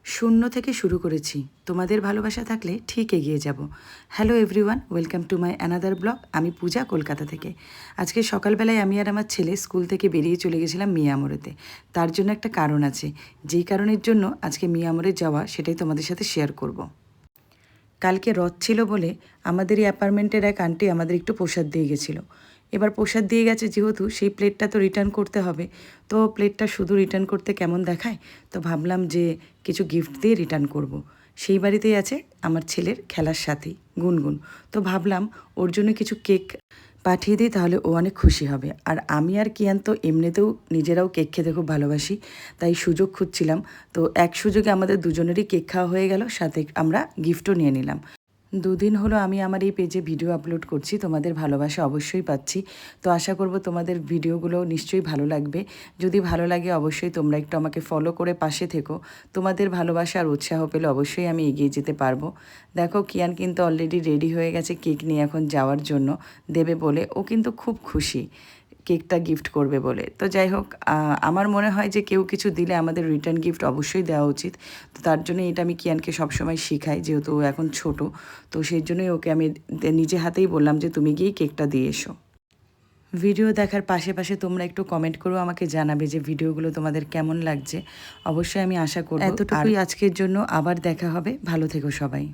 শূন্য থেকে শুরু করেছি, তোমাদের ভালোবাসা থাকলে ঠিক এগিয়ে যাব। Hello everyone, welcome to my another blog. আমি পূজা, কলকাতা থেকে। আজকে সকালবেলায় আমি আর আমার ছেলে স্কুল থেকে বেরিয়ে চলে গেছিলাম মিয়ামোড়েতে। তার জন্য একটা কারণ আছে, যেই কারণের জন্য আজকে মিয়ামোড়ে যাওয়া সেটাই তোমাদের সাথে শেয়ার করব। কালকে রথ ছিল বলে আমাদের এই অ্যাপার্টমেন্টের এক আন্টি আমাদের একটু প্রসাদ দিয়ে গেছিলো। এবার প্রসাদ দিয়ে গেছে যেহেতু, সেই প্লেটটা তো রিটার্ন করতে হবে। তো প্লেটটা শুধু রিটার্ন করতে কেমন দেখায়, তো ভাবলাম যে কিছু গিফট দিয়ে রিটার্ন করব। সেই বাড়িতেই আছে আমার ছেলের খেলার সাথী গুনগুন। তো ভাবলাম ওর জন্য কিছু কেক পাঠিয়ে দিই, তাহলে ও অনেক খুশি হবে। আর আমি আর কিয়ান তো এমনিতেও নিজেরাও কেক খেতে খুব ভালোবাসি, তাই সুযোগ খুঁজছিলাম। তো এক সুযোগে আমাদের দুজনেরই কেক খাওয়া হয়ে গেল, সাথে আমরা গিফটও নিয়ে নিলাম। দুদিন হলো আমি আমার এই পেজে ভিডিও আপলোড করছি, তোমাদের ভালোবাসা অবশ্যই পাচ্ছি। তো আশা করব তোমাদের ভিডিওগুলো নিশ্চয়ই ভালো লাগবে। যদি ভালো লাগে অবশ্যই তোমরা একটু আমাকে ফলো করে পাশে থেকো। তোমাদের ভালোবাসা আর উৎসাহ পেলে অবশ্যই আমি এগিয়ে যেতে পারবো। দেখো কিয়ান কিন্তু অলরেডি রেডি হয়ে গেছে কেক নিয়ে এখন যাওয়ার জন্য, দেবে বলে। ও কিন্তু খুব খুশি কেকটা গিফট করবে বলে। তো যাই হোক, আমার মনে হয় যে কেউ কিছু দিলে আমাদের রিটার্ন গিফট অবশ্যই দেওয়া উচিত। তো তার জন্য এটা আমি কিয়ানকে সবসময় শিখাই, যেহেতু ও এখন ছোট। তো সেই জন্যই ওকে আমি নিজে হাতেই বললাম যে তুমি গিয়ে কেকটা দিয়ে এসো। ভিডিও দেখার পাশে পাশে তোমরা একটু কমেন্ট করো, আমাকে জানাবে যে ভিডিওগুলো তোমাদের কেমন লাগছে। অবশ্যই আমি আশা করব। এতটুকুই আজকের জন্য, আবার দেখা হবে। ভালো থেকো সবাই।